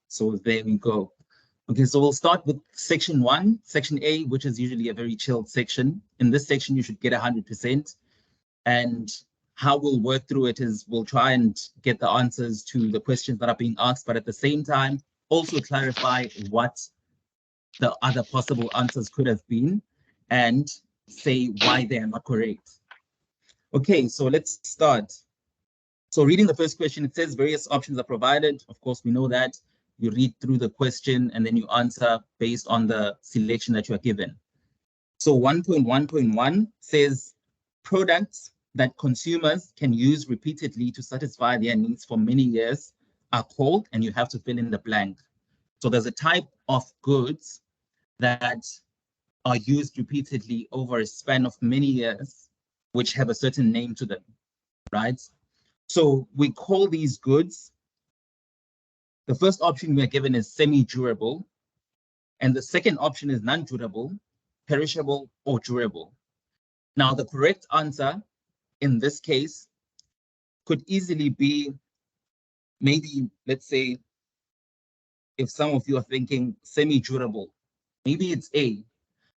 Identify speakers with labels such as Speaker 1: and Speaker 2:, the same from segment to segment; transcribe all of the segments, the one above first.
Speaker 1: So there we go. Okay, so we'll start with section 1, section A, which is usually a very chilled section. In this section, you should get 100%. And how we'll work through it is we'll try and get the answers to the questions that are being asked, but at the same time, also clarify what the other possible answers could have been and say why they are not correct. Okay, so let's start. So reading the first question, it says various options are provided. Of course, we know that. You read through the question and then you answer based on the selection that you are given. So 1.1.1 says products that consumers can use repeatedly to satisfy their needs for many years are called, and you have to fill in the blank. So there's a type of goods that are used repeatedly over a span of many years, which have a certain name to them, right? So we call these goods, the first option we are given is semi-durable, and the second option is non-durable, perishable, or durable. Now, the correct answer in this case could easily be maybe, let's say, if some of you are thinking semi-durable, maybe it's A.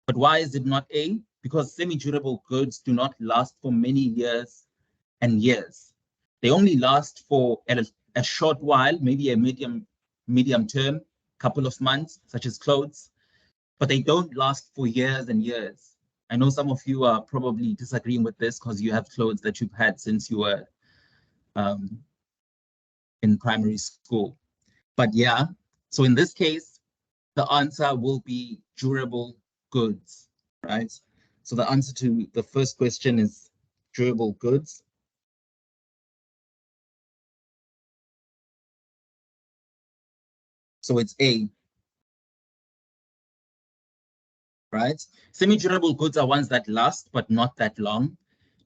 Speaker 1: But why is it not A? Because semi-durable goods do not last for many years and years. They only last for a short while, maybe a medium term, couple of months, such as clothes, but they don't last for years and years. I know some of you are probably disagreeing with this because you have clothes that you've had since you were in primary school. But yeah, so in this case, the answer will be durable goods, right? So the answer to the first question is durable goods. So it's A, right? Semi-durable goods are ones that last, but not that long.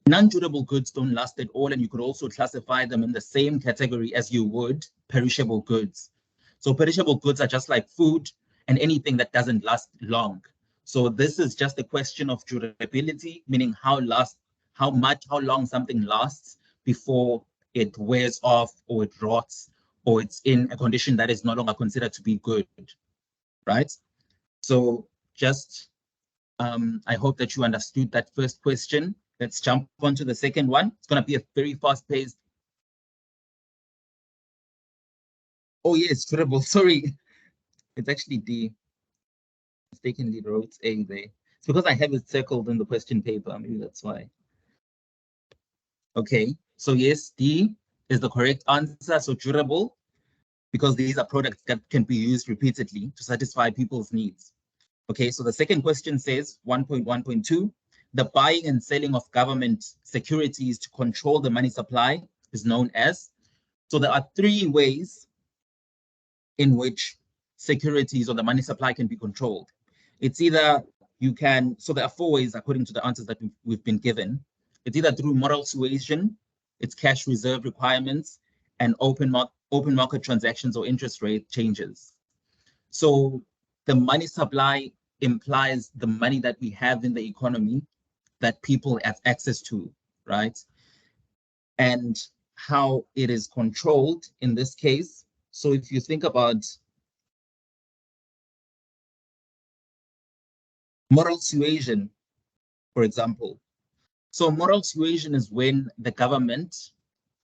Speaker 1: Non-durable goods don't last at all, and you could also classify them in the same category as you would perishable goods. So perishable goods are just like food and anything that doesn't last long. So this is just a question of durability, meaning how long something lasts before it wears off or it rots or it's in a condition that is no longer considered to be good, right? So just, I hope that you understood that first question. Let's jump on to the second one. It's going to be a very fast-paced. Oh, yes, durable. Sorry. It's actually D. Mistakenly wrote A there. It's because I have it circled in the question paper. Maybe that's why. Okay, so yes, D is the correct answer. So durable, because these are products that can be used repeatedly to satisfy people's needs. Okay, so the second question says 1.1.2, the buying and selling of government securities to control the money supply is known as. So there are 3 ways in which securities or the money supply can be controlled. It's either you can, so there are 4 ways according to the answers that we've been given. It's either through moral suasion, it's cash reserve requirements, and open market transactions or interest rate changes. So the money supply implies the money that we have in the economy that people have access to, right? And how it is controlled in this case. So if you think about moral suasion, for example. So moral suasion is when the government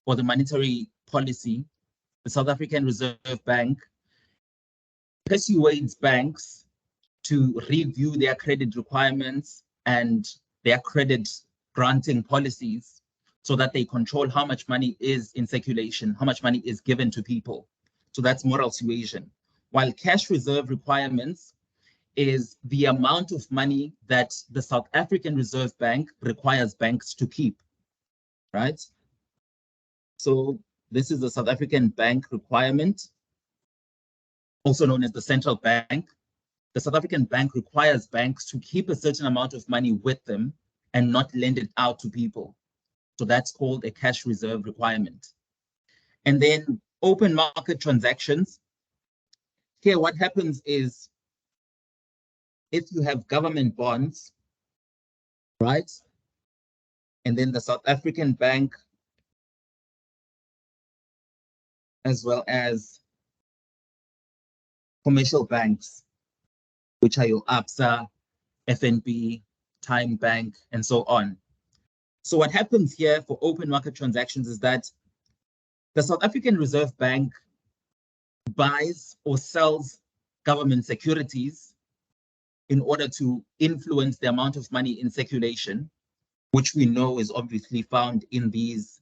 Speaker 1: or the monetary policy, the South African Reserve Bank, persuades banks to review their credit requirements and their credit granting policies so that they control how much money is in circulation, how much money is given to people. So that's moral suasion. While cash reserve requirements is the amount of money that the South African Reserve Bank requires banks to keep, right? So this is the South African bank requirement, also known as the central bank. The South African bank requires banks to keep a certain amount of money with them and not lend it out to people. So that's called a cash reserve requirement. And then open market transactions. Here, what happens is if you have government bonds, right? And then the South African bank, as well as commercial banks, which are your ABSA, FNB, Time Bank, and so on. So what happens here for open market transactions is that the South African Reserve Bank buys or sells government securities in order to influence the amount of money in circulation, which we know is obviously found in these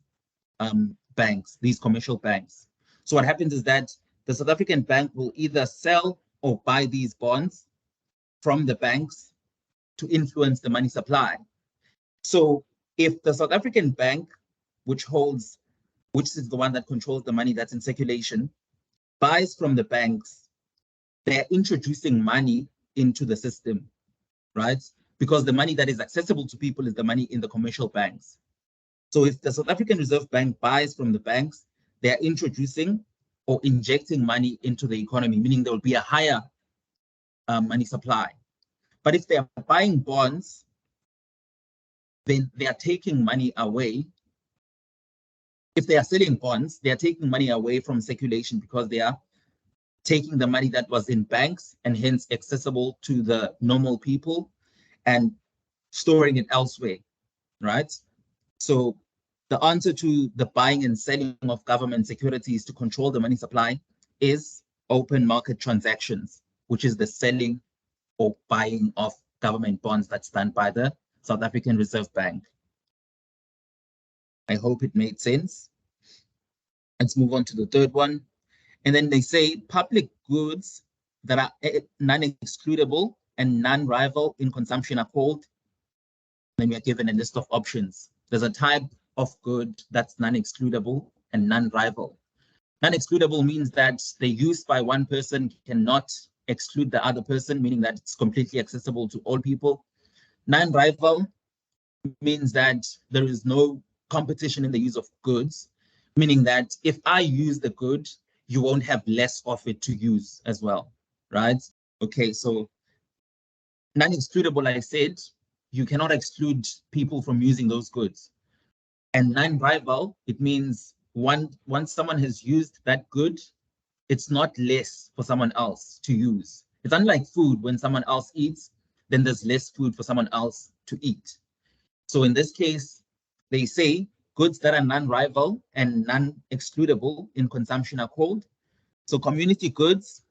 Speaker 1: banks, these commercial banks. So what happens is that the South African bank will either sell or buy these bonds from the banks to influence the money supply. So if the South African bank, which is the one that controls the money that's in circulation, buys from the banks, they're introducing money into the system, right? Because the money that is accessible to people is the money in the commercial banks. So if the South African Reserve Bank buys from the banks, they're introducing or injecting money into the economy, meaning there will be a higher money supply. But if they're buying bonds, then they are taking money away. If they are selling bonds, they are taking money away from circulation because they are taking the money that was in banks and hence accessible to the normal people and storing it elsewhere, right? So the answer to the buying and selling of government securities to control the money supply is open market transactions, which is the selling or buying of government bonds that's done by the South African Reserve Bank. I hope it made sense. Let's move on to the third one. And then they say public goods that are non-excludable and non-rival in consumption are called. Then we are given a list of options. There's a type of good that's non-excludable and non-rival. Non-excludable means that the use by one person cannot exclude the other person, meaning that it's completely accessible to all people. Non-rival means that there is no competition in the use of goods, meaning that if I use the good, you won't have less of it to use as well, right? Okay, so non-excludable, I said, you cannot exclude people from using those goods. And non-rival, it means once someone has used that good, it's not less for someone else to use. It's unlike food. When someone else eats, then there's less food for someone else to eat. So in this case, they say goods that are non-rival and non-excludable in consumption are called. So community goods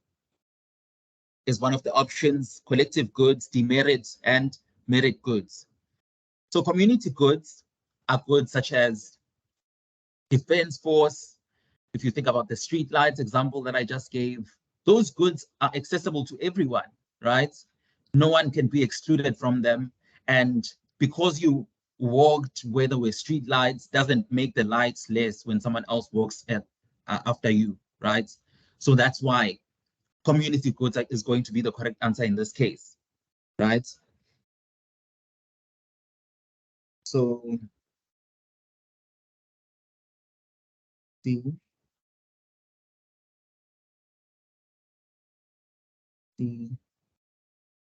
Speaker 1: is one of the options, collective goods, demerit, and merit goods. So community goods are goods such as defense force. If you think about the street lights example that I just gave, those goods are accessible to everyone, right? No one can be excluded from them. And because you walked where there were street lights doesn't make the lights less when someone else walks after you, right? So that's why community goods is going to be the correct answer in this case, right? So the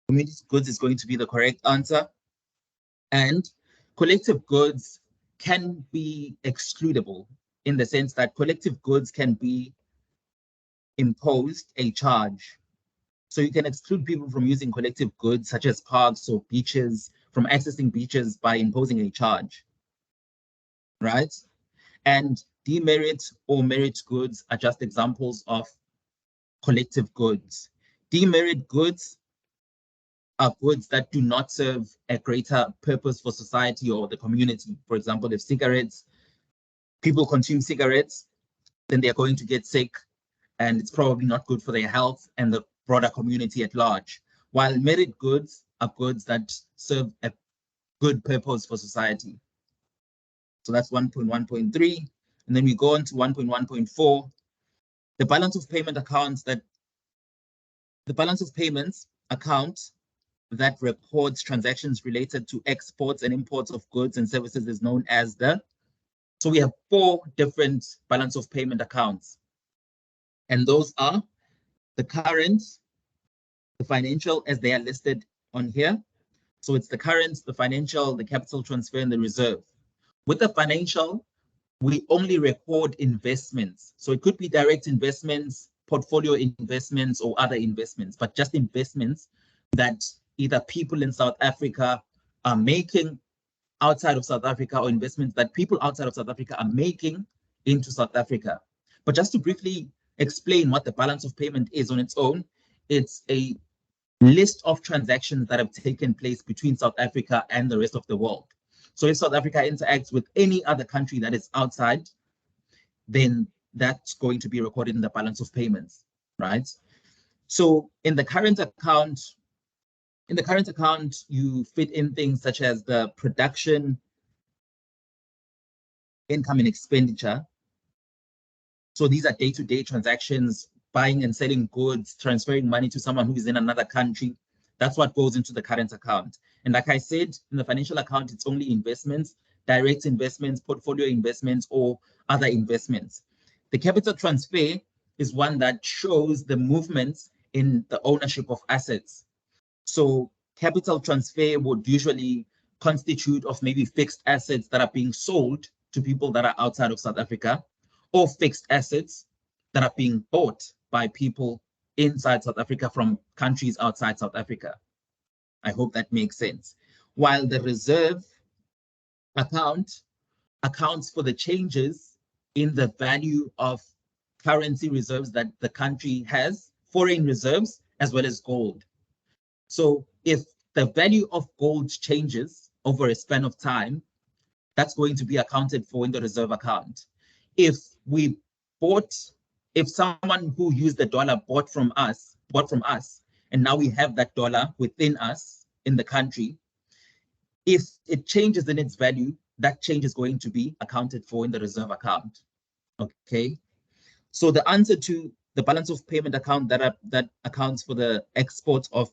Speaker 1: community goods is going to be the correct answer. And collective goods can be excludable in the sense that collective goods can be imposed a charge. So you can exclude people from using collective goods such as parks or beaches from accessing beaches by imposing a charge, right? And demerit or merit goods are just examples of collective goods. Demerit goods are goods that do not serve a greater purpose for society or the community. For example, if people consume cigarettes, then they're going to get sick and it's probably not good for their health and the broader community at large. While merit goods are goods that serve a good purpose for society. So that's 1.1.3. And then we go on to 1.1.4. The balance of payment accounts account that records transactions related to exports and imports of goods and services is known as so we have 4 different balance of payment accounts. And those are the current, the financial as they are listed on here. So it's the current, the financial, the capital transfer, and the reserve. With the financial, we only record investments. So it could be direct investments, portfolio investments or other investments, but just investments that either people in South Africa are making outside of South Africa, or investments that people outside of South Africa are making into South Africa. But just to briefly explain what the balance of payment is on its own, it's a list of transactions that have taken place between South Africa and the rest of the world. So if South Africa interacts with any other country that is outside, then that's going to be recorded in the balance of payments, right? So in the current account, you fit in things such as the production, income and expenditure. So these are day-to-day transactions, buying and selling goods, transferring money to someone who is in another country. That's what goes into the current account. And like I said, in the financial account, it's only investments, direct investments, portfolio investments, or other investments. The capital transfer is one that shows the movements in the ownership of assets. So capital transfer would usually constitute of maybe fixed assets that are being sold to people that are outside of South Africa, or fixed assets that are being bought by people inside South Africa from countries outside South Africa. I hope that makes sense. While the reserve account accounts for the changes in the value of currency reserves that the country has, foreign reserves, as well as gold. So if the value of gold changes over a span of time, that's going to be accounted for in the reserve account. If someone who used the dollar bought from us, and now we have that dollar within us in the country, if it changes in its value, that change is going to be accounted for in the reserve account. Okay. So the answer to the balance of payment account that accounts for the export of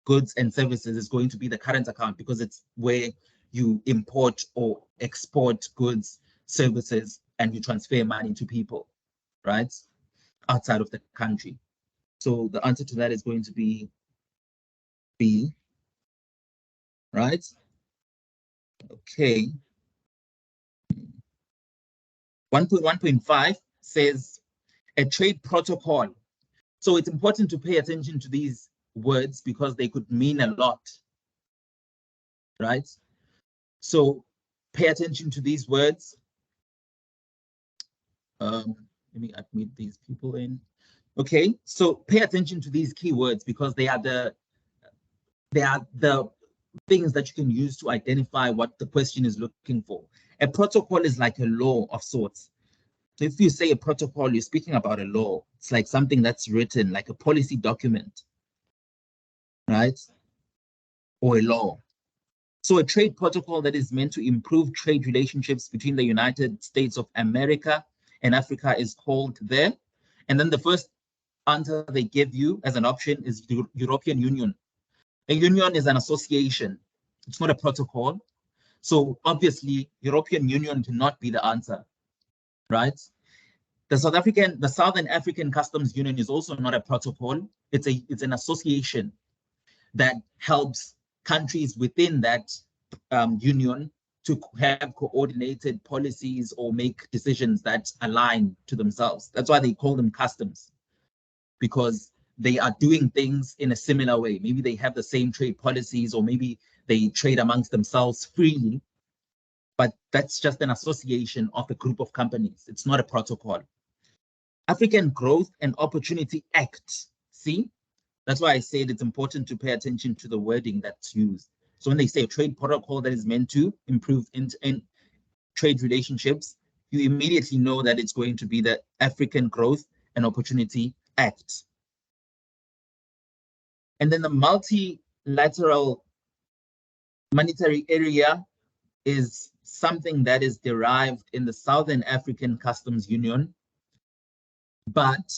Speaker 1: goods and services is going to be the current account, because it's where you import or export goods, services, and you transfer money to people, right, outside of the country. So the answer to that is going to be B, right? Okay. 1.1.5 says a trade protocol. So it's important to pay attention to these words because they could mean a lot, right? So pay attention to these words. Let me admit these people in. Okay, so pay attention to these keywords because they are the things that you can use to identify what the question is looking for. A protocol is like a law of sorts. So if you say a protocol, you're speaking about a law. It's like something that's written, like a policy document, right? Or a law. So a trade protocol that is meant to improve trade relationships between the United States of America and Africa is called there. And then the first answer they give you as an option is European Union. A union is an association. It's not a protocol. So obviously, European Union cannot be the answer, right? The Southern African Customs Union is also not a protocol. It's an association that helps countries within that union to have coordinated policies or make decisions that align to themselves. That's why they call them customs, because they are doing things in a similar way. Maybe they have the same trade policies, or maybe they trade amongst themselves freely, but that's just an association of a group of companies. It's not a protocol. African Growth and Opportunity Act. See, that's why I said it's important to pay attention to the wording that's used. So when they say a trade protocol that is meant to improve in trade relationships, you immediately know that it's going to be the African Growth and Opportunity Act. And then the multilateral monetary area is something that is derived in the Southern African Customs Union, but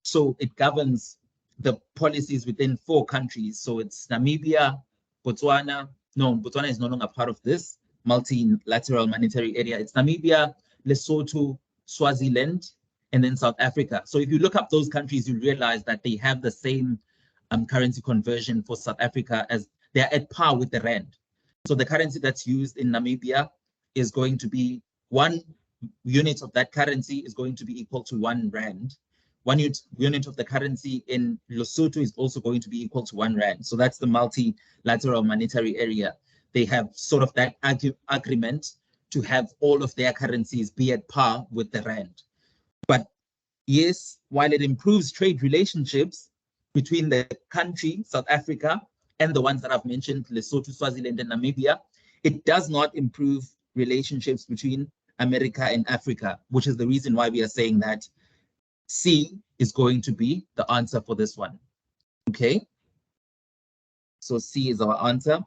Speaker 1: so it governs the policies within 4 countries. So it's Namibia, Botswana. No, Botswana is no longer part of this multilateral monetary area. It's Namibia, Lesotho, Swaziland, and then South Africa. So if you look up those countries, you realize that they have the same currency conversion for South Africa, as they're at par with the rand. So the currency that's used in Namibia is going to be 1 unit of that currency is going to be equal to 1 rand, unit of the currency in Lesotho is also going to be equal to 1 rand. So that's the multilateral monetary area. They have sort of that agreement to have all of their currencies be at par with the rand. But yes, while it improves trade relationships between the country, South Africa, and the ones that I've mentioned, Lesotho, Swaziland, and Namibia, it does not improve relationships between America and Africa, which is the reason why we are saying that C is going to be the answer for this one. Okay. So C is our answer.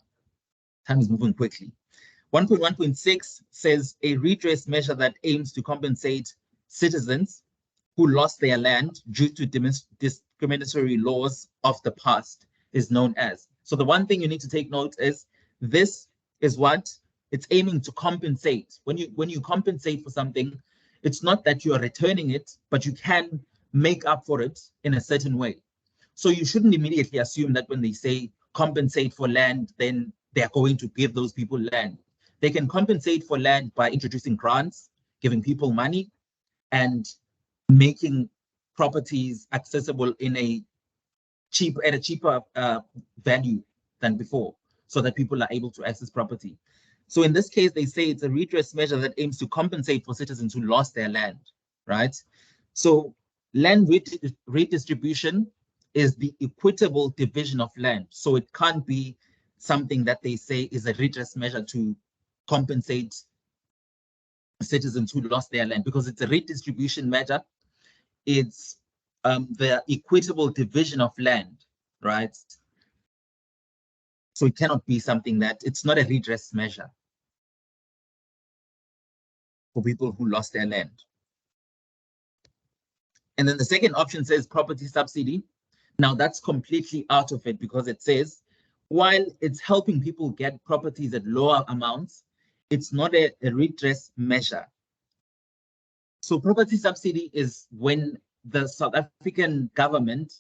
Speaker 1: Time is moving quickly. 1.1.6 says a redress measure that aims to compensate citizens who lost their land due to discriminatory laws of the past is known as. So the one thing you need to take note is this is what it's aiming to compensate. When you compensate for something, it's not that you are returning it, but you can make up for it in a certain way. So you shouldn't immediately assume that when they say compensate for land, then they're going to give those people land. They can compensate for land by introducing grants, giving people money, and making properties accessible in a cheaper value than before, so that people are able to access property. So in this case, they say it's a redress measure that aims to compensate for citizens who lost their land, right? So land redistribution is the equitable division of land. So it can't be something that they say is a redress measure to compensate citizens who lost their land, because it's a redistribution measure. It's the equitable division of land, right? So it cannot be something that, it's not a redress measure for people who lost their land. And then the second option says property subsidy. Now that's completely out of it, because it says, while it's helping people get properties at lower amounts, it's not a redress measure. So property subsidy is when the South African government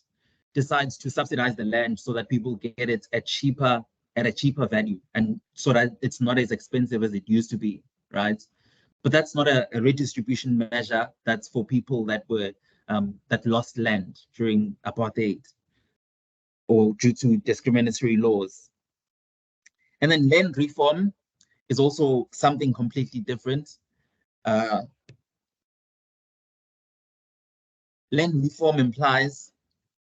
Speaker 1: decides to subsidize the land so that people get it at a cheaper value, and so that it's not as expensive as it used to be, right? But that's not a redistribution measure. That's for people that were that lost land during apartheid or due to discriminatory laws. And then land reform is also something completely different. Land reform implies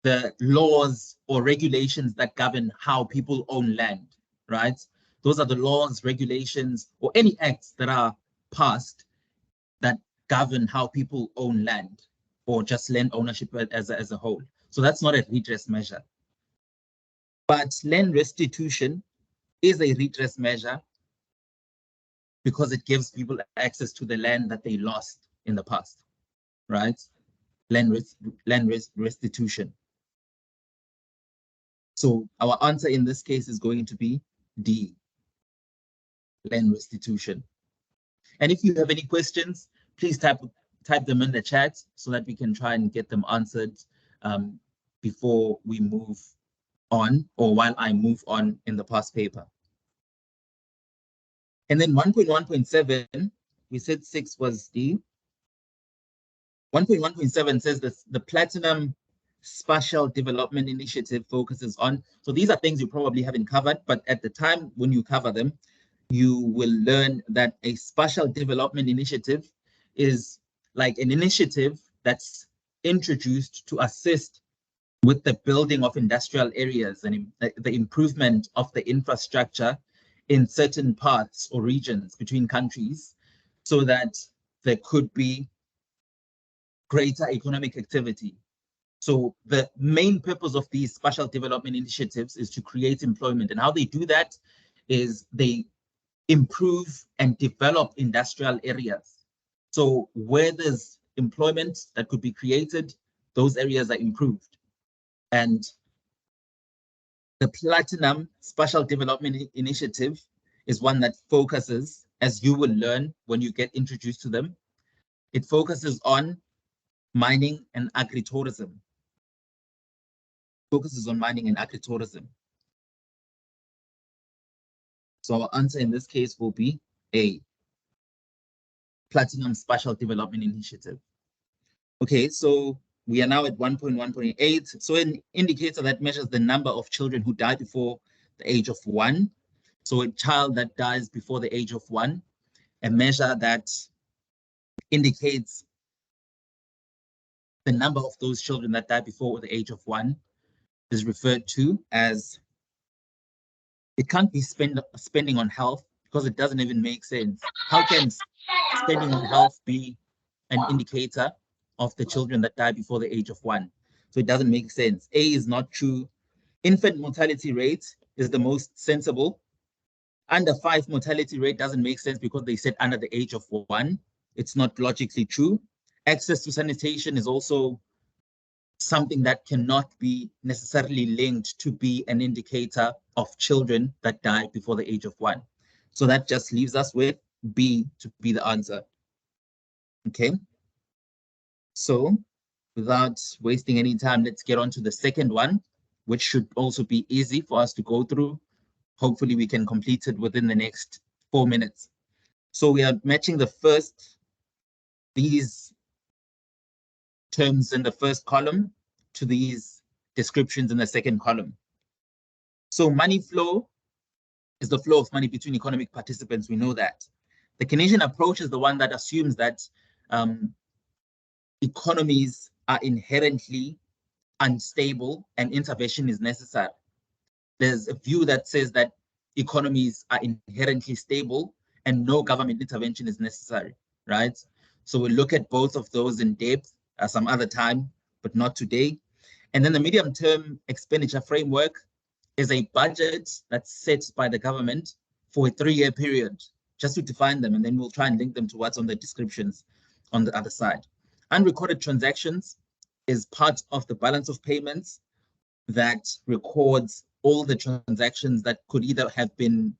Speaker 1: the laws or regulations that govern how people own land, right? Those are the laws, regulations, or any acts that are passed that govern how people own land, or just land ownership as a whole. So that's not a redress measure. But land restitution is a redress measure because it gives people access to the land that they lost in the past, right? Land restitution. So our answer in this case is going to be D, land restitution. And if you have any questions, please type them in the chat so that we can try and get them answered before we move on, or while I move on in the past paper. And then 1.1.7, we said 6 was D. 1.1.7 says this, the Platinum Spatial Development Initiative focuses on, so these are things you probably haven't covered, but at the time when you cover them, you will learn that a spatial development initiative is like an initiative that's introduced to assist with the building of industrial areas and the improvement of the infrastructure in certain parts or regions between countries, so that there could be greater economic activity. So the main purpose of these spatial development initiatives is to create employment. And how they do that is they improve and develop industrial areas. So where there's employment that could be created, those areas are improved. And the Platinum Spatial Development Initiative is one that focuses, as you will learn when you get introduced to them, it focuses on mining and agritourism. Focuses on mining and agritourism. So our answer in this case will be A, Platinum Spatial Development Initiative. Okay, so we are now at 1.1.8. So an indicator that measures the number of children who die before the age of 1. So a child that dies before the age of 1, a measure that indicates the number of those children that die before the age of 1 is referred to as, it can't be spending on health because it doesn't even make sense. How can spending on health be an indicator of the children that die before the age of 1? So it doesn't make sense. A is not true. Infant mortality rate is the most sensible. Under 5 mortality rate doesn't make sense because they said under the age of 1. It's not logically true. Access to sanitation is also something that cannot be necessarily linked to be an indicator of children that die before the age of 1. So that just leaves us with B to be the answer. Okay. So without wasting any time, let's get on to the second one, which should also be easy for us to go through. Hopefully we can complete it within the next 4 minutes. So we are matching these terms in the first column to these descriptions in the second column. So money flow is the flow of money between economic participants. We know that. The Keynesian approach is the one that assumes that economies are inherently unstable and intervention is necessary. There's a view that says that economies are inherently stable and no government intervention is necessary, right? So we'll look at both of those in depth some other time, but not today. And then the medium-term expenditure framework is a budget that's set by the government for a 3-year period, just to define them, and then we'll try and link them to what's on the descriptions on the other side. Unrecorded transactions is part of the balance of payments that records all the transactions that could either have been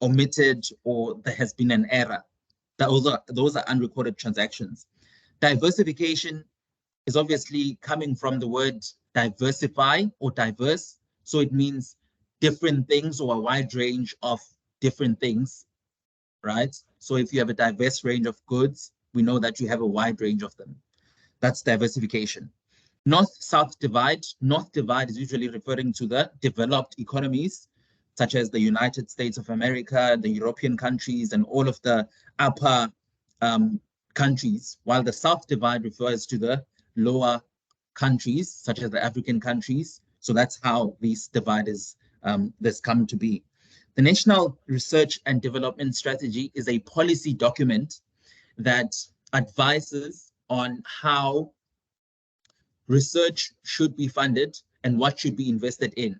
Speaker 1: omitted or there has been an error. Those are unrecorded transactions. Diversification is obviously coming from the word diversify or diverse. So it means different things or a wide range of different things, right? So if you have a diverse range of goods, we know that you have a wide range of them. That's diversification. North-South divide. North divide is usually referring to the developed economies, such as the United States of America, the European countries, and all of the upper countries, while the South divide refers to the lower countries, such as the African countries. So that's how this divide is that's come to be. The National Research and Development Strategy is a policy document that advises on how research should be funded and what should be invested in.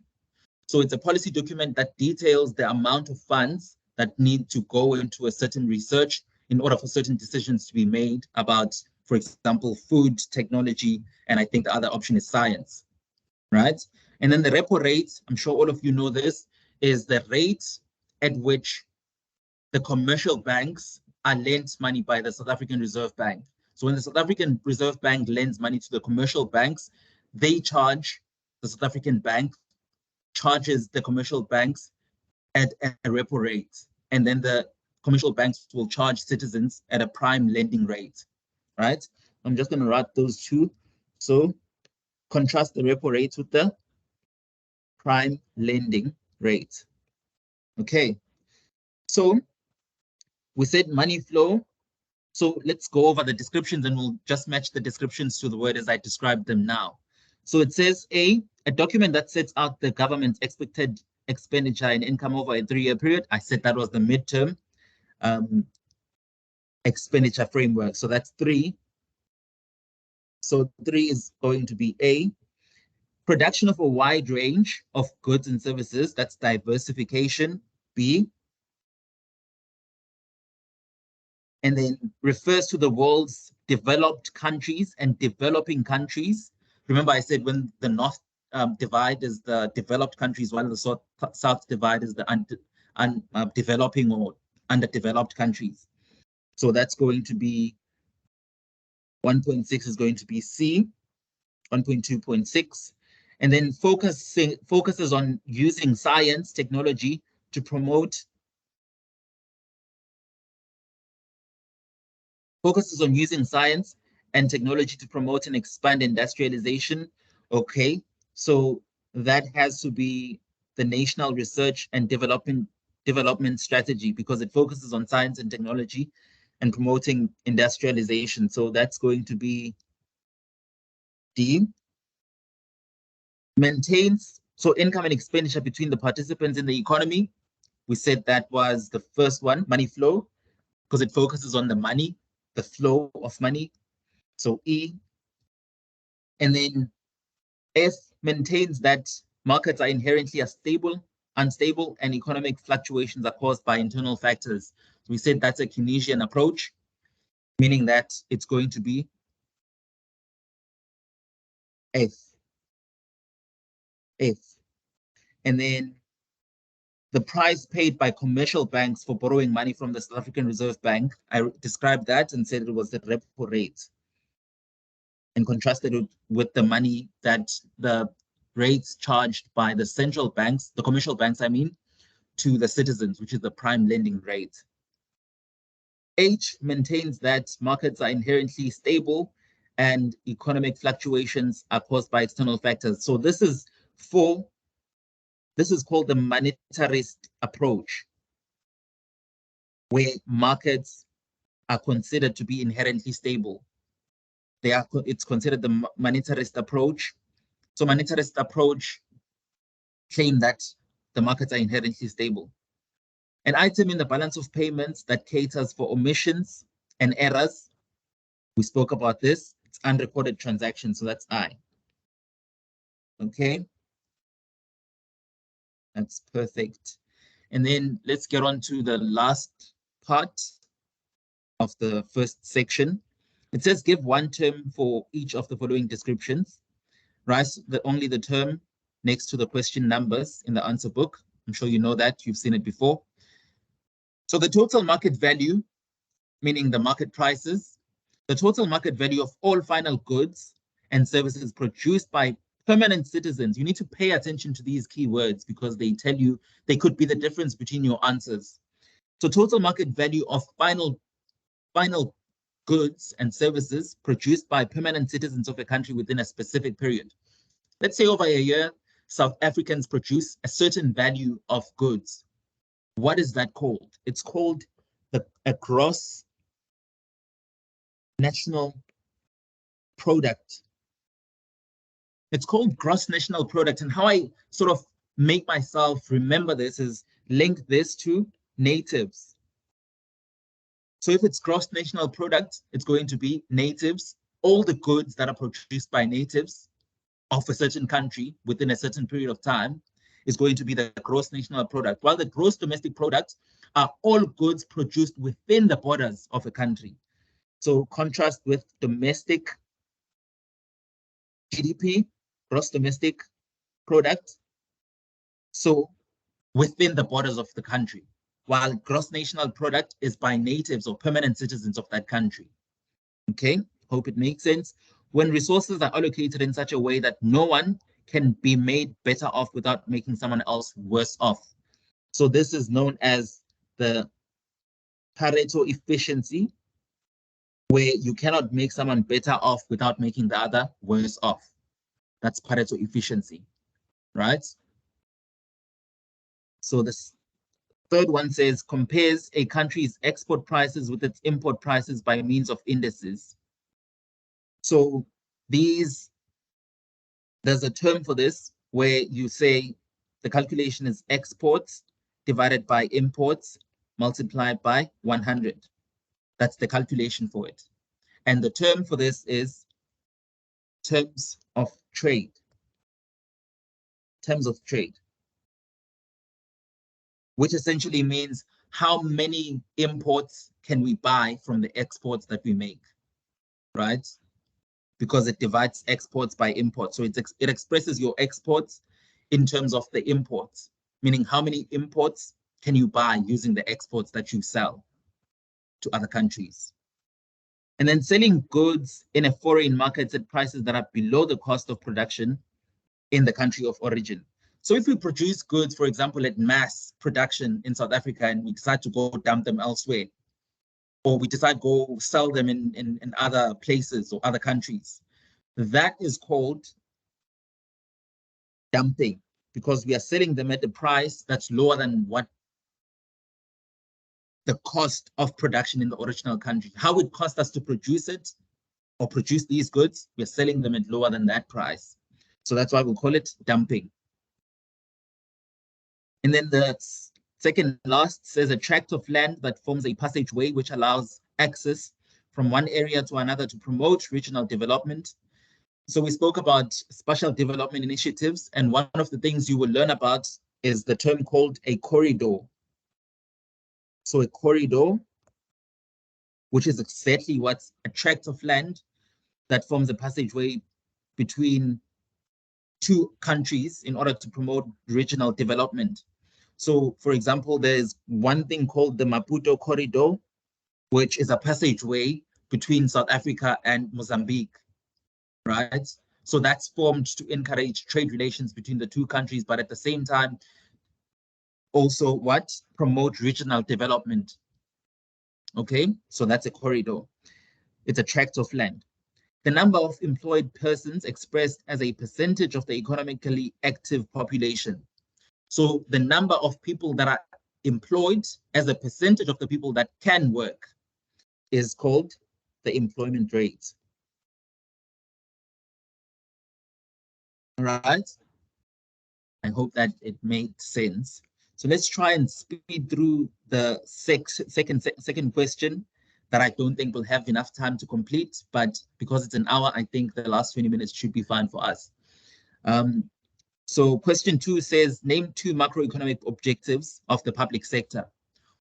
Speaker 1: So it's a policy document that details the amount of funds that need to go into a certain research in order for certain decisions to be made about, for example, food, technology, and I think the other option is science, right? And then the repo rate, I'm sure all of you know this, is the rate at which the commercial banks are lent money by the South African Reserve Bank. So when the South African Reserve Bank lends money to the commercial banks, they charge, the South African bank charges the commercial banks at a repo rate. And then the commercial banks will charge citizens at a prime lending rate, right? I'm just going to write those two. So contrast the repo rate with the prime lending rate. Okay, so we said money flow. So let's go over the descriptions and we'll just match the descriptions to the word as I described them now. So it says a document that sets out the government's expected expenditure and income over a 3-year period. I said that was the midterm expenditure framework. So that's 3. So 3 is going to be A. Production of a wide range of goods and services. That's diversification, B. And then refers to the world's developed countries and developing countries. Remember I said when the North divide is the developed countries, while the South divide is the developing or underdeveloped countries. So that's going to be 1.6 is going to be C, 1.2.6. And then focuses on using science, technology to promote. Focuses on using science and technology to promote and expand industrialization. Okay, so that has to be the national research and development strategy, because it focuses on science and technology and promoting industrialization. So that's going to be D. Maintains income and expenditure between the participants in the economy. We said that was the first one, money flow, because it focuses on the money, the flow of money. So E. And then F, maintains that markets are inherently unstable, and economic fluctuations are caused by internal factors. We said that's a Keynesian approach, meaning that it's going to be F. And then the price paid by commercial banks for borrowing money from the South African Reserve Bank, I described that and said it was the repo rate, and contrasted it with the money that the rates charged by the central banks, the commercial banks, I mean, to the citizens, which is the prime lending rate. H maintains that markets are inherently stable and economic fluctuations are caused by external factors. So this is called the monetarist approach, where markets are considered to be inherently stable. It's considered the monetarist approach. So monetarist approach claim that the markets are inherently stable. An item in the balance of payments that caters for omissions and errors. We spoke about this. It's unrecorded transactions, so that's I. Okay. That's perfect. And then let's get on to the last part of the first section. It says give one term for each of the following descriptions. Write only the term next to the question numbers in the answer book. I'm sure you know that. You've seen it before. So the total market value, meaning the market prices, the total market value of all final goods and services produced by permanent citizens. You need to pay attention to these keywords because they tell you, they could be the difference between your answers. So total market value of final goods and services produced by permanent citizens of a country within a specific period. Let's say over a year, South Africans produce a certain value of goods. What is that called? It's called a gross national product. It's called gross national product. And how I sort of make myself remember this is link this to natives. So if it's gross national product, it's going to be natives, all the goods that are produced by natives of a certain country within a certain period of time is going to be the gross national product, while the gross domestic product are all goods produced within the borders of a country. So contrast with domestic GDP, gross domestic product, so within the borders of the country, while gross national product is by natives or permanent citizens of that country. Okay, hope it makes sense. When resources are allocated in such a way that no one can be made better off without making someone else worse off. So this is known as the Pareto efficiency, where you cannot make someone better off without making the other worse off. That's Pareto efficiency, right? So this third one says compares a country's export prices with its import prices by means of indices. So there's a term for this where you say the calculation is exports divided by imports multiplied by 100. That's the calculation for it. And the term for this is terms of trade. Terms of trade, which essentially means how many imports can we buy from the exports that we make, right? Because it divides exports by imports. So it expresses your exports in terms of the imports, meaning how many imports can you buy using the exports that you sell to other countries. And then selling goods in a foreign market at prices that are below the cost of production in the country of origin. So if we produce goods, for example, at mass production in South Africa and we decide to go dump them elsewhere, or we decide go sell them in other places or other countries. That is called dumping, because we are selling them at a price that's lower than what the cost of production in the original country. How it cost us to produce it or produce these goods, we're selling them at lower than that price. So that's why we'll call it dumping. And then the second last says a tract of land that forms a passageway which allows access from one area to another to promote regional development. So we spoke about spatial development initiatives, and one of the things you will learn about is the term called a corridor. So a corridor, which is exactly what's a tract of land that forms a passageway between two countries in order to promote regional development. So, for example, there's one thing called the Maputo Corridor, which is a passageway between South Africa and Mozambique, right? So that's formed to encourage trade relations between the two countries, but at the same time, also what? Promote regional development. Okay, so that's a corridor. It's a tract of land. The number of employed persons expressed as a percentage of the economically active population. So the number of people that are employed as a percentage of the people that can work is called the employment rate. All right. I hope that it made sense. So let's try and speed through the second question that I don't think we'll have enough time to complete, but because it's an hour, I think the last 20 minutes should be fine for us. So question 2 says, name 2 macroeconomic objectives of the public sector.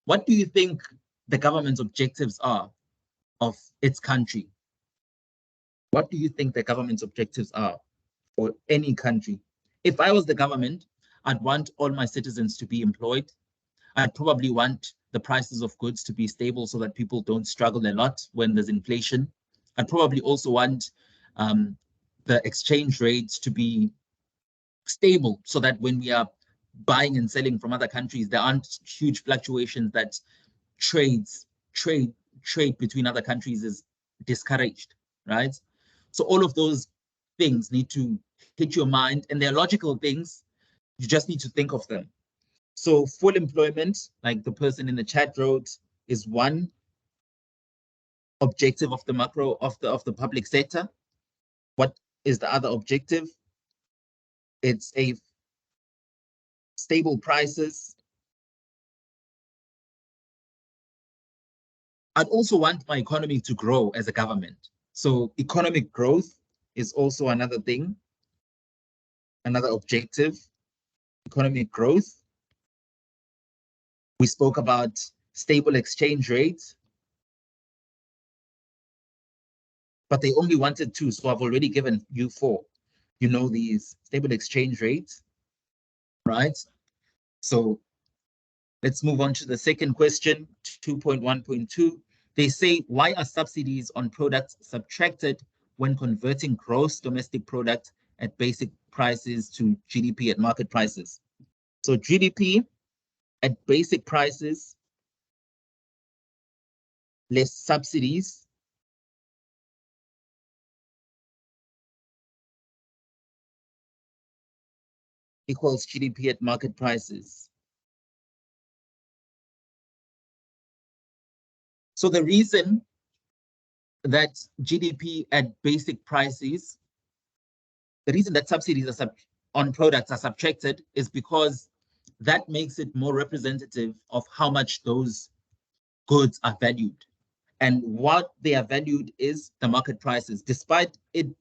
Speaker 1: What do you think the government's objectives are of its country? What do you think the government's objectives are for any country? If I was the government, I'd want all my citizens to be employed. I'd probably want the prices of goods to be stable so that people don't struggle a lot when there's inflation. I'd probably also want the exchange rates to be stable so that when we are buying and selling from other countries, there aren't huge fluctuations that trade between other countries is discouraged, right? So all of those things need to hit your mind, and they're logical things. You just need to think of them. So full employment, like the person in the chat wrote, is one objective of the macro of the public sector. What is the other objective? It's a stable prices. I'd also want my economy to grow as a government. So economic growth is also another thing, another objective. Economic growth. We spoke about stable exchange rates, but they only wanted 2, so I've already given you 4. You know these stable exchange rates, right? So let's move on to the second question, 2.1.2. They say, why are subsidies on products subtracted when converting gross domestic product at basic prices to GDP at market prices? So GDP at basic prices, less subsidies, equals GDP at market prices. So the reason that GDP at basic prices, the reason that subsidies are on products are subtracted is because that makes it more representative of how much those goods are valued. And what they are valued is the market prices, despite the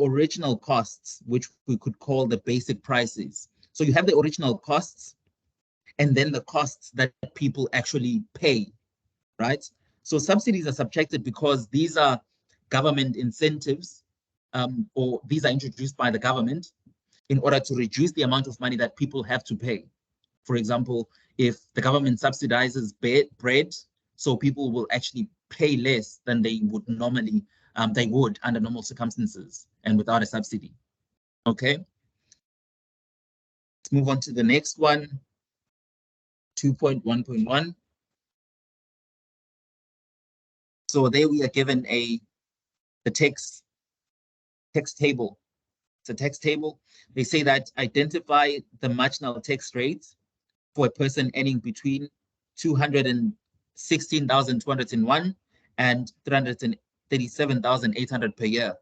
Speaker 1: original costs, which we could call the basic prices. So you have the original costs and then the costs that people actually pay, right? So subsidies are subtracted because these are government incentives, or these are introduced by the government in order to reduce the amount of money that people have to pay. For example, if the government subsidizes bread, so people will actually pay less than they would normally, they would under normal circumstances and without a subsidy. Okay. Let's move on to the next one, 2.1.1. So there we are given the text table. It's a text table. They say that identify the marginal tax rate for a person earning between 216,201 and 337,800 per year.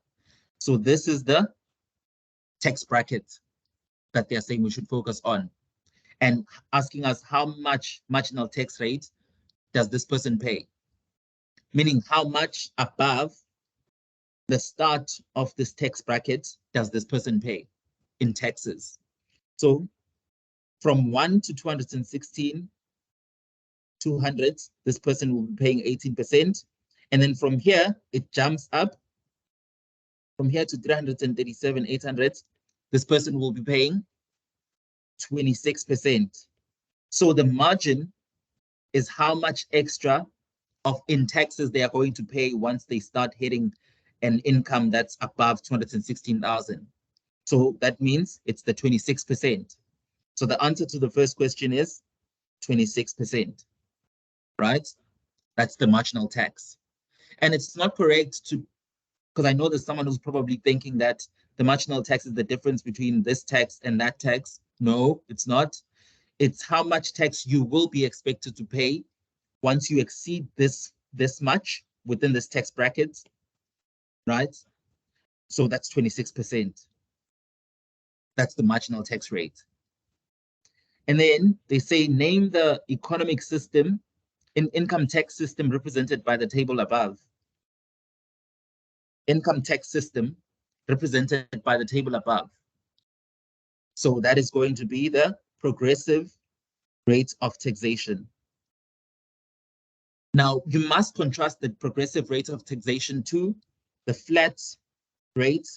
Speaker 1: So this is the tax bracket that they're saying we should focus on, and asking us how much marginal tax rate does this person pay? Meaning how much above the start of this tax bracket does this person pay in taxes? So from 1 to 216, 200, this person will be paying 18%. And then from here, it jumps up. From here to 337, 800, this person will be paying 26%. So the margin is how much extra in taxes they are going to pay once they start hitting an income that's above 216,000. So that means it's the 26%. So the answer to the first question is 26%, right? That's the marginal tax. And it's not correct to, because I know there's someone who's probably thinking that the marginal tax is the difference between this tax and that tax. No, it's not. It's how much tax you will be expected to pay once you exceed this much within this tax bracket, right? So that's 26%. That's the marginal tax rate. And then they say, name the economic system in income tax system represented by the table above. Income tax system represented by the table above. So that is going to be the progressive rate of taxation. Now, you must contrast the progressive rate of taxation to the flat rate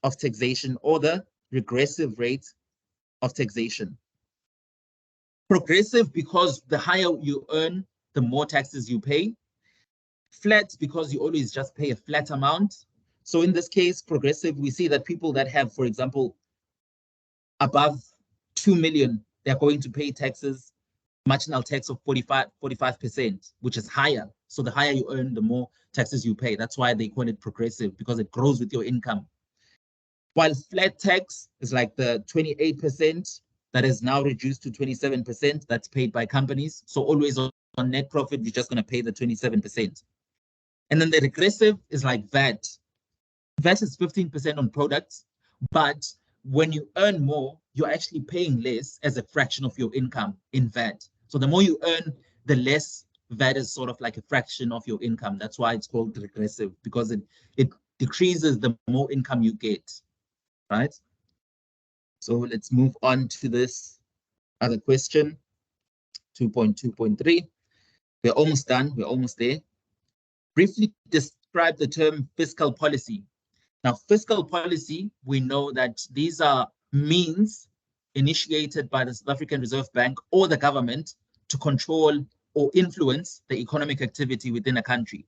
Speaker 1: of taxation or the regressive rate of taxation. Progressive because the higher you earn, the more taxes you pay. Flat because you always just pay a flat amount. So in this case, progressive, we see that people that have, for example, above 2 million, they're going to pay taxes, marginal tax of 45%, which is higher. So the higher you earn, the more taxes you pay. That's why they call it progressive, because it grows with your income. While flat tax is like the 28% that is now reduced to 27% that's paid by companies. So always on net profit, you're just going to pay the 27%. And then the regressive is like VAT. VAT is 15% on products, but when you earn more, you're actually paying less as a fraction of your income in VAT. So the more you earn, the less VAT is sort of like a fraction of your income. That's why it's called regressive, because it decreases the more income you get, right? So let's move on to this other question, 2.2.3. We're almost done. We're almost there. Briefly describe the term fiscal policy. Now, fiscal policy, we know that these are means initiated by the South African Reserve Bank or the government to control or influence the economic activity within a country.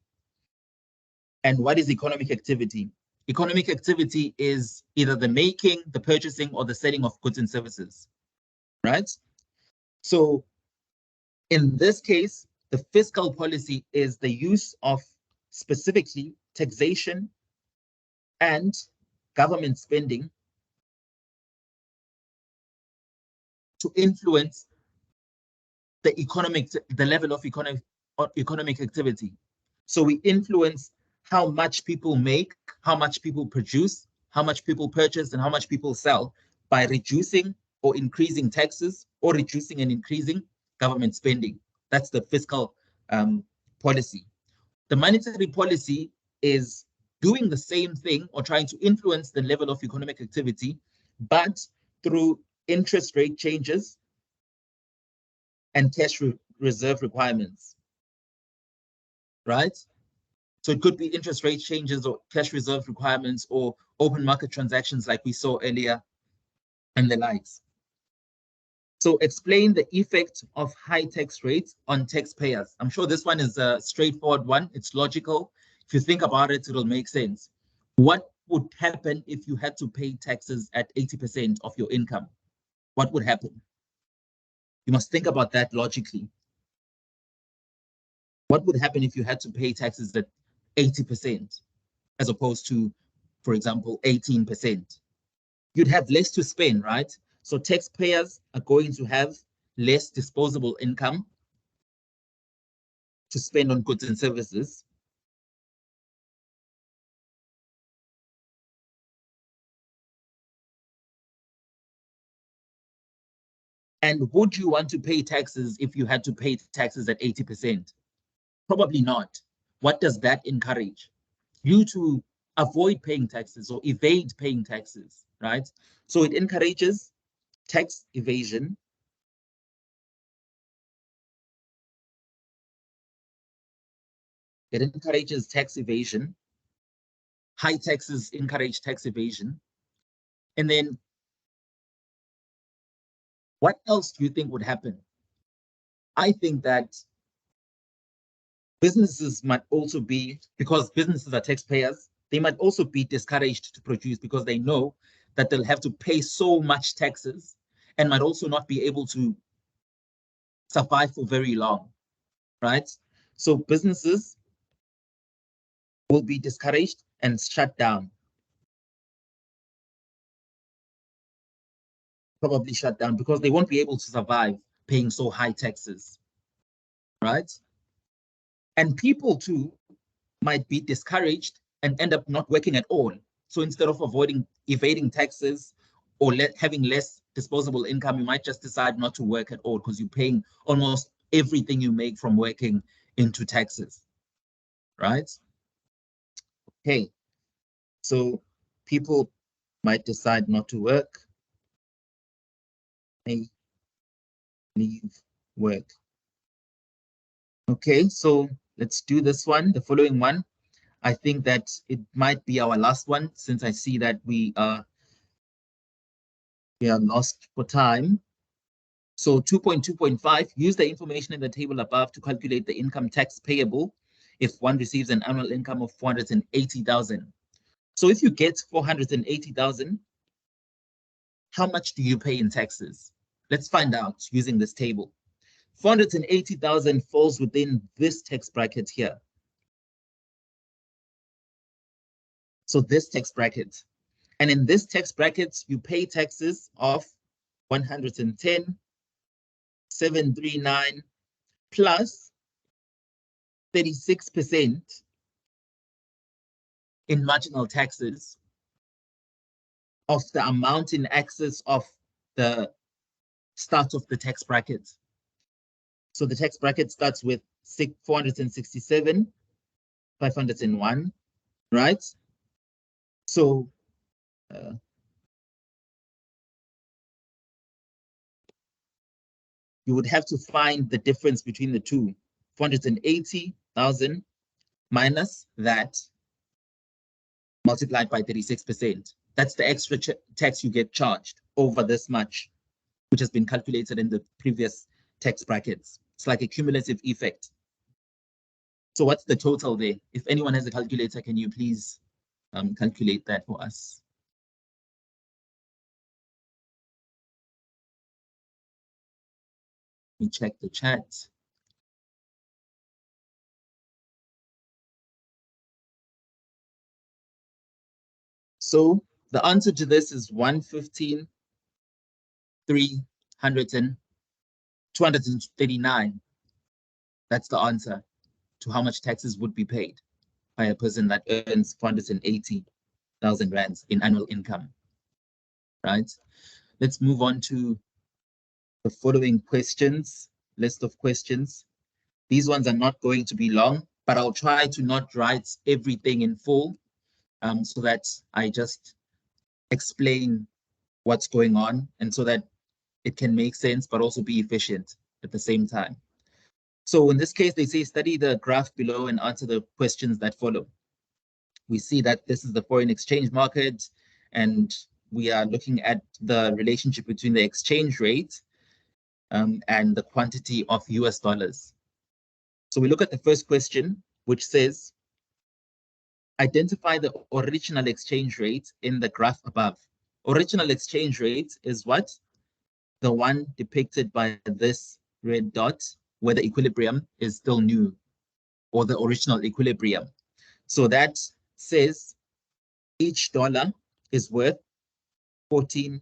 Speaker 1: And what is economic activity? Economic activity is either the making, the purchasing, or the selling of goods and services, right? So in this case, the fiscal policy is the use of specifically taxation and government spending to influence the level of economic activity. So we influence how much people make, how much people produce, how much people purchase, and how much people sell by reducing or increasing taxes or reducing and increasing government spending. That's the fiscal policy. The monetary policy is doing the same thing or trying to influence the level of economic activity, but through interest rate changes and cash reserve requirements, right? So it could be interest rate changes or cash reserve requirements or open market transactions like we saw earlier and the likes. So explain the effect of high tax rates on taxpayers. I'm sure this one is a straightforward one. It's logical. If you think about it, it'll make sense. What would happen if you had to pay taxes at 80% of your income? What would happen? You must think about that logically. What would happen if you had to pay taxes at 80% as opposed to, for example, 18%. You'd have less to spend, right? So taxpayers are going to have less disposable income to spend on goods and services. And would you want to pay taxes if you had to pay taxes at 80%? Probably not. What does that encourage? You to avoid paying taxes or evade paying taxes, right? So it encourages tax evasion. It encourages tax evasion. High taxes encourage tax evasion. And then what else do you think would happen? I think that businesses might also be, because businesses are taxpayers, they might also be discouraged to produce because they know that they'll have to pay so much taxes and might also not be able to survive for very long, right? So businesses will be discouraged and shut down. Probably shut down because they won't be able to survive paying so high taxes, right? And people too might be discouraged and end up not working at all. So instead of evading taxes or having less disposable income, you might just decide not to work at all because you're paying almost everything you make from working into taxes, right? Okay, so people might decide not to work, may leave work. Okay, so let's do this one, the following one. I think that it might be our last one since I see that we are lost for time. So 2.2.5, use the information in the table above to calculate the income tax payable if one receives an annual income of 480,000. So if you get 480,000, how much do you pay in taxes? Let's find out using this table. 480,000 falls within this tax bracket here. So this tax bracket. And in this tax bracket, you pay taxes of 110,739 plus 36% in marginal taxes of the amount in excess of the start of the tax bracket. So the tax bracket starts with 467, 501, right? So you would have to find the difference between the two. 480,000 minus that multiplied by 36%. That's the extra tax you get charged over this much, which has been calculated in the previous tax brackets. It's like a cumulative effect. So what's the total there? If anyone has a calculator, can you please calculate that for us? Let me check the chat. So the answer to this is 115,239. That's the answer to how much taxes would be paid by a person that earns 480,000 rands in annual income, right? Let's move on to the following questions, list of questions. These ones are not going to be long, but I'll try to not write everything in full so that I just explain what's going on and so that it can make sense, but also be efficient at the same time. So in this case, they say study the graph below and answer the questions that follow. We see that this is the foreign exchange market, and we are looking at the relationship between the exchange rate and the quantity of US dollars. So we look at the first question, which says, identify the original exchange rate in the graph above. Original exchange rate is what? The one depicted by this red dot, where the equilibrium is still new, or the original equilibrium. So that says each dollar is worth 14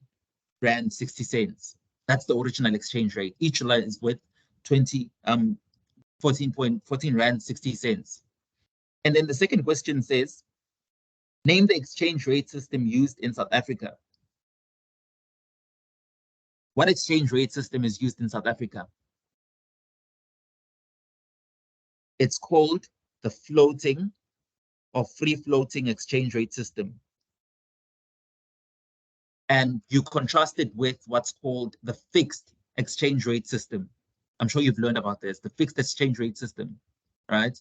Speaker 1: rand 60 cents. That's the original exchange rate. Each dollar is worth 14 rand 60 cents. And then the second question says, name the exchange rate system used in South Africa. What exchange rate system is used in South Africa? It's called the floating or free floating exchange rate system. And you contrast it with what's called the fixed exchange rate system. I'm sure you've learned about this, the fixed exchange rate system, right?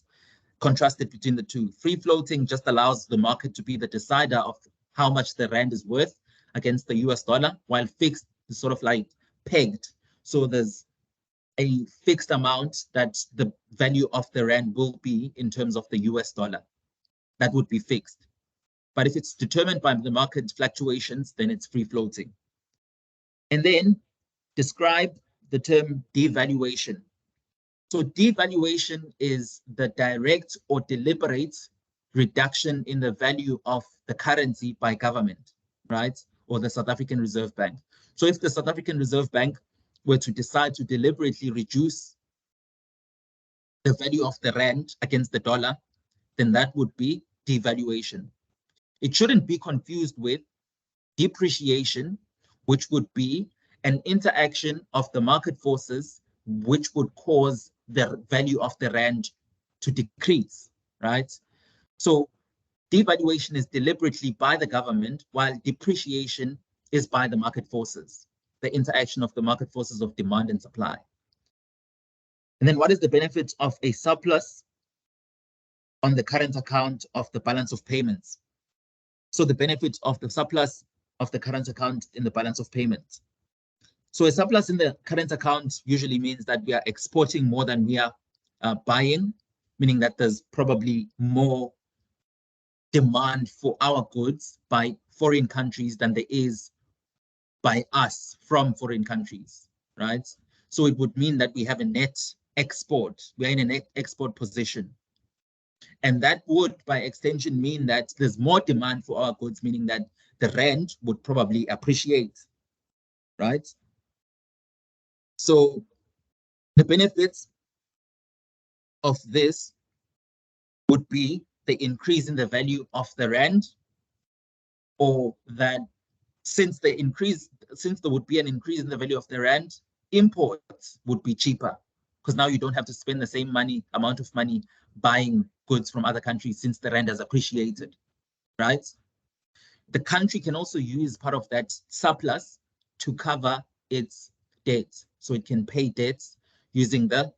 Speaker 1: Contrasted between the two. Free floating just allows the market to be the decider of how much the rand is worth against the US dollar, while fixed is sort of like pegged. So there's a fixed amount that the value of the rand will be in terms of the US dollar. That would be fixed. But if it's determined by the market fluctuations, then it's free floating. And then describe the term devaluation. So devaluation is the direct or deliberate reduction in the value of the currency by government, right? Or the South African Reserve Bank. So if the South African Reserve Bank were to decide to deliberately reduce the value of the rand against the dollar, then that would be devaluation. It shouldn't be confused with depreciation, which would be an interaction of the market forces, which would cause the value of the rand to decrease, right? So devaluation is deliberately by the government, while depreciation is by the market forces, the interaction of the market forces of demand and supply. And then what is the benefit of a surplus on the current account of the balance of payments? So the benefit of the surplus of the current account in the balance of payments. So a surplus in the current account usually means that we are exporting more than we are buying, meaning that there's probably more demand for our goods by foreign countries than there is by us from foreign countries, right? So it would mean that we have a net export. We're in a net export position. And that would, by extension, mean that there's more demand for our goods, meaning that the rand would probably appreciate, right? So the benefits of this would be the increase in the value of the rand, or that since there would be an increase in the value of the rand, imports would be cheaper, because now you don't have to spend the same amount of money buying goods from other countries since the rand has appreciated, right? The country can also use part of that surplus to cover its debt. So it can pay debts using the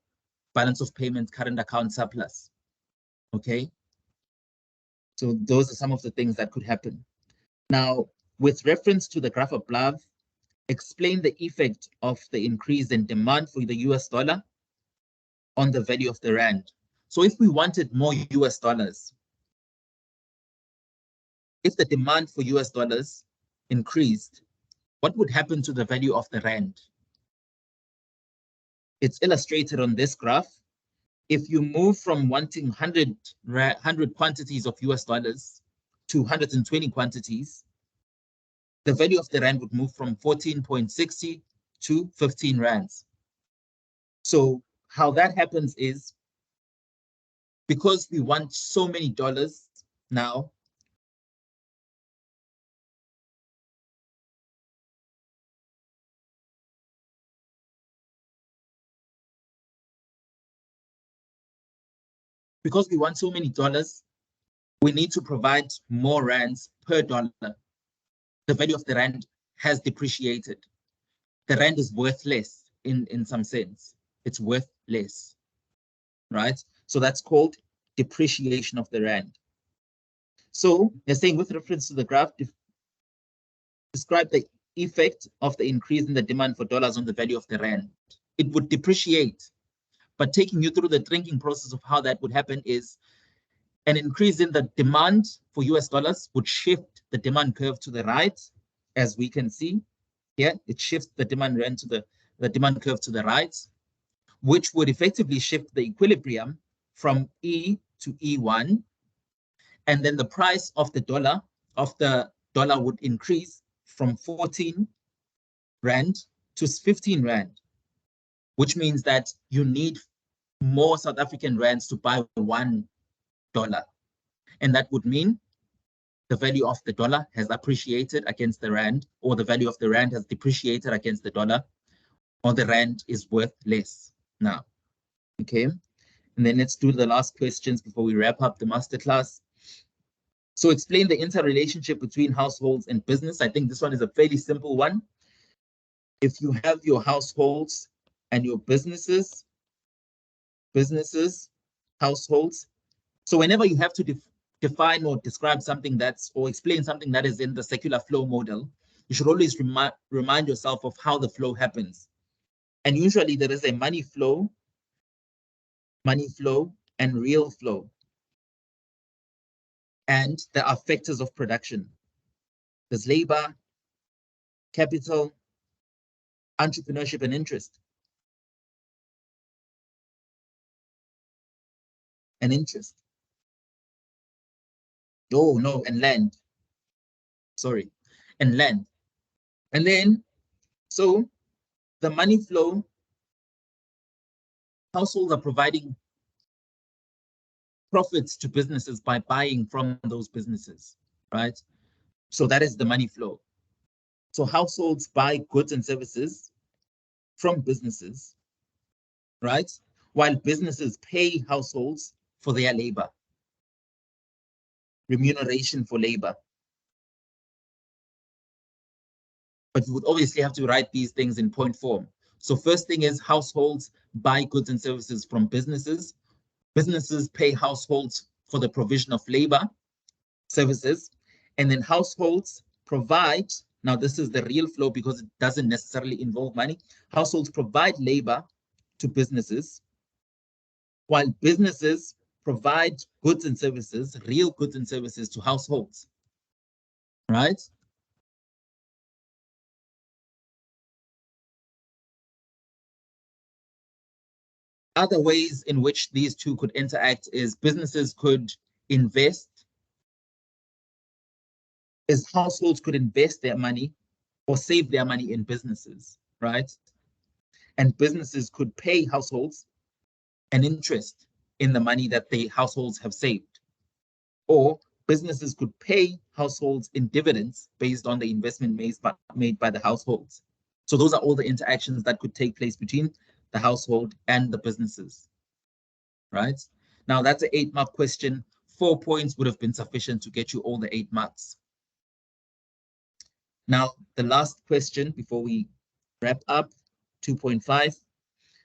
Speaker 1: balance of payments current account surplus, okay? So those are some of the things that could happen. Now, with reference to the graph above, explain the effect of the increase in demand for the US dollar on the value of the rand. So if we wanted more US dollars, if the demand for US dollars increased, what would happen to the value of the rand? It's illustrated on this graph. If you move from wanting 100 quantities of US dollars to 120 quantities, the value of the rand would move from 14.60 to 15 rands. So how that happens is, because we want so many dollars now, we need to provide more rands per dollar. The value of the rand has depreciated. The rand is worth less in some sense. It's worth less, right? So that's called depreciation of the rand. So they're saying, with reference to the graph, describe the effect of the increase in the demand for dollars on the value of the rand. It would depreciate, but taking you through the thinking process of how that would happen is an increase in the demand for US dollars would shift the demand curve to the right, as we can see here. It shifts the demand rand to the demand curve to the right, which would effectively shift the equilibrium from E to E1. And then the price of the dollar would increase from 14 Rand to 15 Rand, which means that you need more South African rands to buy $1. And that would mean the value of the dollar has appreciated against the rand, or the value of the rand has depreciated against the dollar, or the rand is worth less now. Okay. And then let's do the last questions before we wrap up the masterclass. So explain the interrelationship between households and business. I think this one is a fairly simple one. If you have your households and your businesses, households. So whenever you have to define or describe something or explain something that is in the circular flow model, you should always remind yourself of how the flow happens. And usually there is a money flow, and real flow. And there are factors of production. There's labor, capital, entrepreneurship, and interest. Oh, no, and land. Sorry, and land. And then, so the money flow, households are providing profits to businesses by buying from those businesses, right? So that is the money flow. So households buy goods and services from businesses, right? While businesses pay households for their labor, remuneration for labor. But you would obviously have to write these things in point form. So first thing is households buy goods and services from businesses. Businesses pay households for the provision of labor, services, and then households provide, now this is the real flow because it doesn't necessarily involve money. Households provide labor to businesses, while businesses provide goods and services, real goods and services to households, right? Other ways in which these two could interact is businesses could invest, is households could invest their money or save their money in businesses, right? And businesses could pay households an interest in the money that the households have saved. Or businesses could pay households in dividends based on the investment made by the households. So those are all the interactions that could take place between the household and the businesses, right? Now that's an 8-mark question. 4 points would have been sufficient to get you all the 8 marks. Now, the last question before we wrap up, 2.5,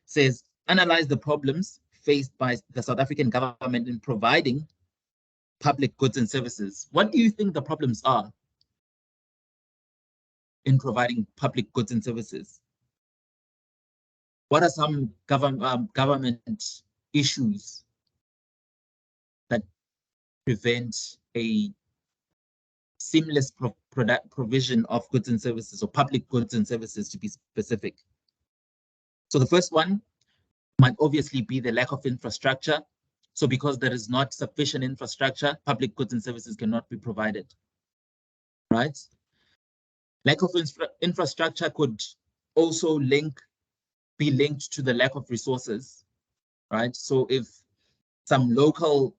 Speaker 1: says, analyze the problems faced by the South African government in providing public goods and services. What do you think the problems are in providing public goods and services? What are some government issues that prevent a seamless provision of goods and services, or public goods and services to be specific? So the first one might obviously be the lack of infrastructure. So because there is not sufficient infrastructure, public goods and services cannot be provided, right? Lack of infrastructure could also be linked to the lack of resources, right? So if some local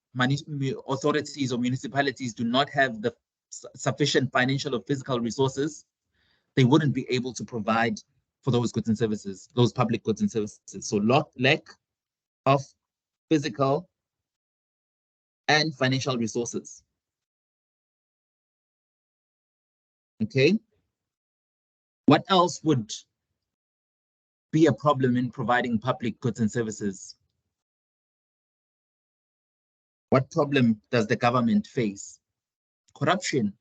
Speaker 1: authorities or municipalities do not have the sufficient financial or physical resources, they wouldn't be able to provide for those goods and services, those public goods and services. So lack of physical and financial resources. Okay. What else would be a problem in providing public goods and services? What problem does the government face? Corruption.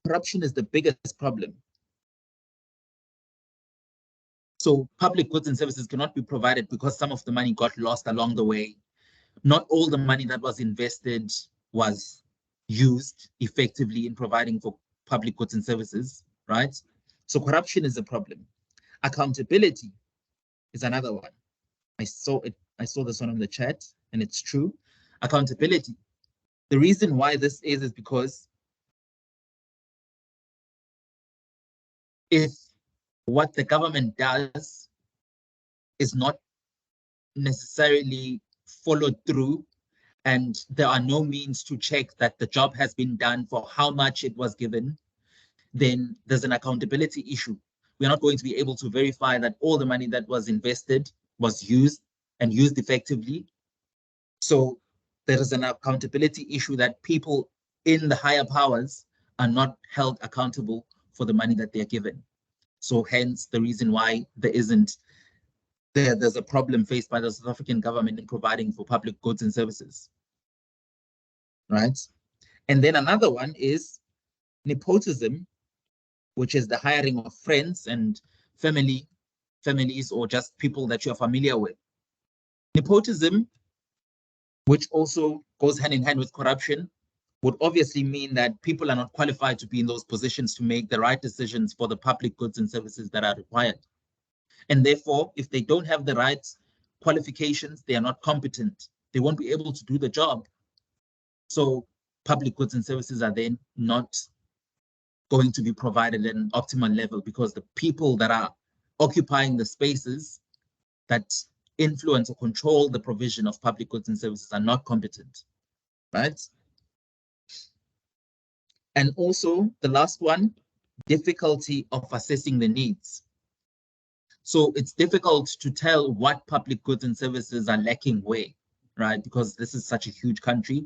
Speaker 1: Corruption is the biggest problem. So public goods and services cannot be provided because some of the money got lost along the way. Not all the money that was invested was used effectively in providing for public goods and services, right? So corruption is a problem. Accountability is another one. I saw this one on the chat, and it's true. accountability. The reason why this is because if what the government does is not necessarily followed through, and there are no means to check that the job has been done for how much it was given, then there's an accountability issue. We're not going to be able to verify that all the money that was invested was used and used effectively. So there is an accountability issue that people in the higher powers are not held accountable for the money that they're given. So hence the reason why there's a problem faced by the South African government in providing for public goods and services, right? And then another one is nepotism, which is the hiring of friends and families or just people that you're familiar with. Nepotism, which also goes hand in hand with corruption, would obviously mean that people are not qualified to be in those positions to make the right decisions for the public goods and services that are required. And therefore, if they don't have the right qualifications, they are not competent. They won't be able to do the job. So public goods and services are then not going to be provided at an optimal level because the people that are occupying the spaces that influence or control the provision of public goods and services are not competent, right? And also the last one, difficulty of assessing the needs. So it's difficult to tell what public goods and services are lacking where, right? Because this is such a huge country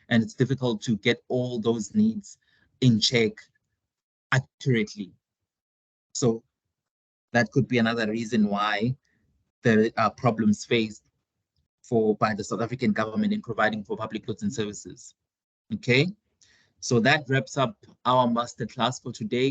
Speaker 1: and it's difficult to get all those needs in check accurately. So that could be another reason why there are problems faced by the South African government in providing for public goods and services. Okay, so that wraps up our masterclass for today.